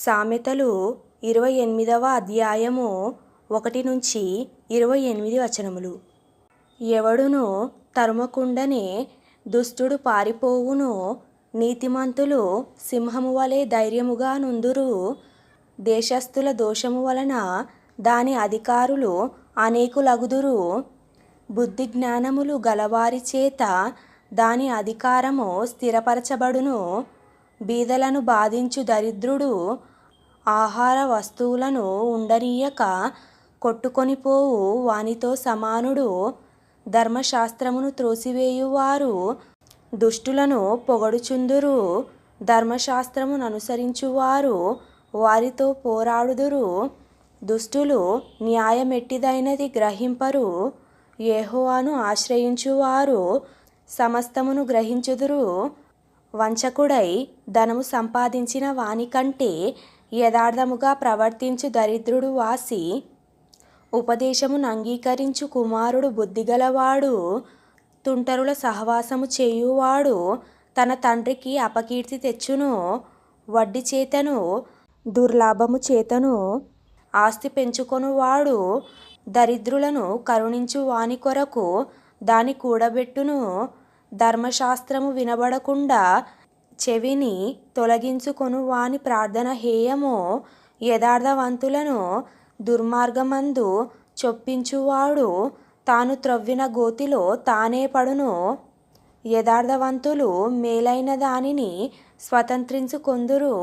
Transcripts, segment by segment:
సామెతలు 28వ అధ్యాయము 1-28 వచనములు. ఎవడును తరుమకుండనే దుష్టుడు పారిపోవును, నీతిమంతులు సింహము వలె ధైర్యముగా నుందురు. దేశస్థుల దోషము వలన దాని అధికారులు అనేకులగుదురు. బుద్ధి జ్ఞానములు గలవారి చేత దాని అధికారము స్థిరపరచబడును. బీదలను బాధించు దరిద్రుడు ఆహార వస్తువులను ఉండనీయక కొట్టుకొనిపోవు వానితో సమానుడు. ధర్మశాస్త్రమును త్రోసివేయువారు దుష్టులను పొగడుచుందురు. ధర్మశాస్త్రమును అనుసరించువారు వారితో పోరాడుదురు. దుష్టులు న్యాయమెట్టిదైనది గ్రహింపరు. యెహోవాను ఆశ్రయించువారు సమస్తమును గ్రహించుదురు. వంచకుడై ధనము సంపాదించిన వానికంటే యథార్థముగా ప్రవర్తించు దరిద్రుడు వాసి. ఉపదేశమును అంగీకరించు కుమారుడు బుద్ధిగలవాడు. తుంటరుల సహవాసము చేయువాడు తన తండ్రికి అపకీర్తి తెచ్చును. వడ్డీ చేతను దుర్లాభము చేతను ఆస్తి పెంచుకొనువాడు దరిద్రులను కరుణించు వాని కొరకు దాని కూడబెట్టును. ధర్మశాస్త్రము వినబడకుండా చెవిని తొలగించుకొను వాని ప్రార్థన హేయము. యథార్థవంతులను దుర్మార్గమందు చొప్పించువాడు తాను త్రవ్విన గోతిలో తానే పడును. యథార్థవంతులు మేలైన దానిని స్వతంత్రించుకొందురు.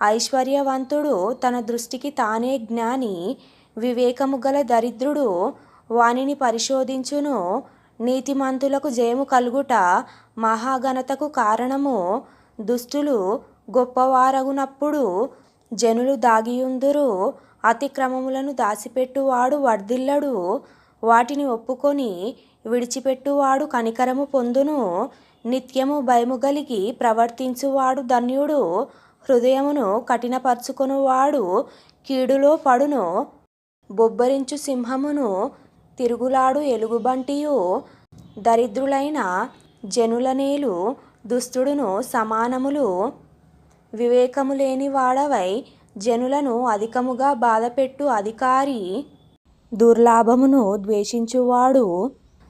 ఐశ్వర్యవంతుడు తన దృష్టికి తానే జ్ఞాని. వివేకము గల దరిద్రుడు వానిని పరిశోధించును. నీతిమంతులకు జయము కలుగుట మహాఘనతకు కారణము. దుష్టులు గొప్పవారగునప్పుడు జనులు దాగియుందురు. అతిక్రమములను దాచిపెట్టువాడు వర్ధిల్లడు. వాటిని ఒప్పుకొని విడిచిపెట్టువాడు కనికరము పొందును. నిత్యము భయము గలిగి ప్రవర్తించువాడు ధన్యుడు. హృదయమును కఠినపరచుకొనువాడు కీడులో పడును. బొబ్బరించు సింహమును తిరుగులాడు ఎలుగుబంటియు దరిద్రులైన జనుల నేలు దుష్టుడును సమానములు. వివేకము లేని వాడవై జనులను అధికముగా బాధపెట్టు అధికారి. దుర్లాభమును ద్వేషించువాడు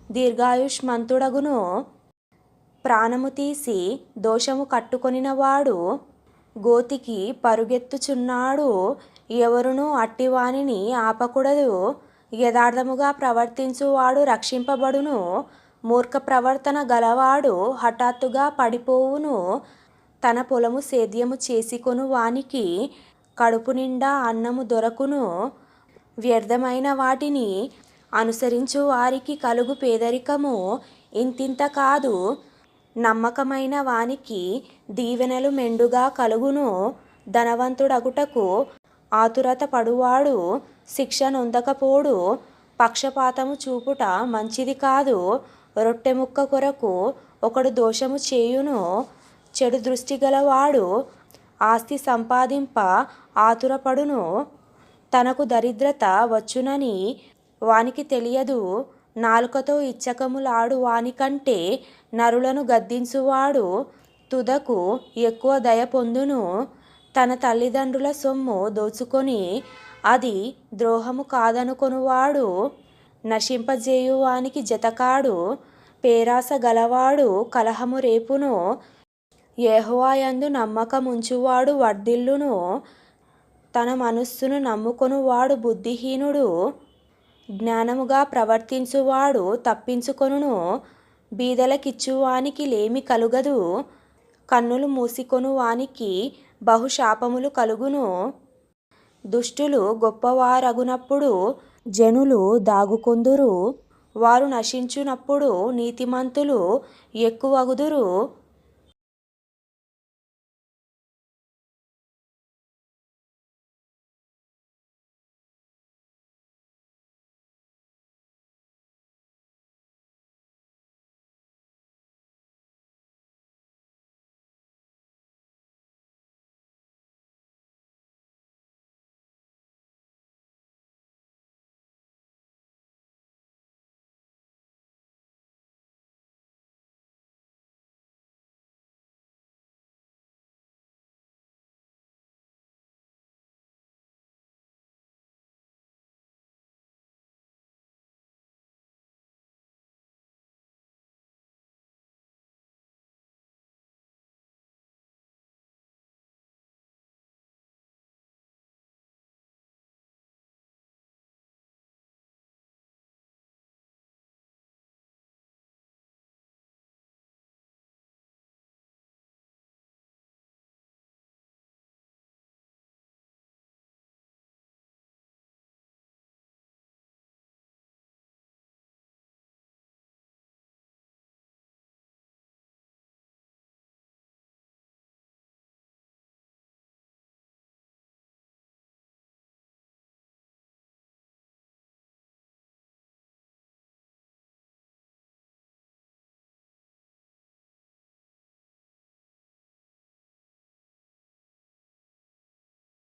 దీర్ఘాయుష్మంతుడగును. ప్రాణము తీసి దోషము కట్టుకొనినవాడు గోతికి పరుగెత్తుచున్నాడు. ఎవరునూ అట్టివానిని ఆపకూడదు. యథార్థముగా ప్రవర్తించువాడు రక్షింపబడును. మూర్ఖ ప్రవర్తన గలవాడు హఠాత్తుగా పడిపోవును. తన పొలము సేద్యము చేసుకొను వానికి కడుపు నిండా అన్నము దొరకును. వ్యర్థమైన వాటిని అనుసరించు వారికి కలుగు పేదరికము ఇంతింత కాదు. నమ్మకమైన వానికి దీవెనలు మెండుగా కలుగును. ధనవంతుడగుటకు ఆతురత పడువాడు శిక్ష నొందకపోడు. పక్షపాతము చూపుట మంచిది కాదు. రొట్టె ముక్క కొరకు ఒకడు దోషము చేయును. చెడు దృష్టి గలవాడు ఆస్తి సంపాదింప ఆతురపడును. తనకు దరిద్రత వచ్చునని వానికి తెలియదు. నాలుకతో ఇచ్చకములాడు వానికంటే నరులను గద్దించువాడు తుదకు ఎక్కువ దయ పొందును. తన తల్లిదండ్రుల సొమ్ము దోచుకొని అది ద్రోహము కాదనుకొనువాడు నశింపజేయువానికి జతకాడు. పేరాస గలవాడు కలహము రేపును. యెహోవా యందు నమ్మకముంచువాడు వర్ధిల్లును. తన మనస్సును నమ్ముకొనువాడు బుద్ధిహీనుడు. జ్ఞానముగా ప్రవర్తించువాడు తప్పించుకొనును. బీదలకిచ్చువానికి లేమి కలుగదు. కన్నులు మూసికొను వానికి బహుశాపములు కలుగును. దుష్టులు గొప్పవారగునప్పుడు జనులు దాగుకొందురు. వారు నశించునప్పుడు నీతిమంతులు ఎక్కువగుదురు.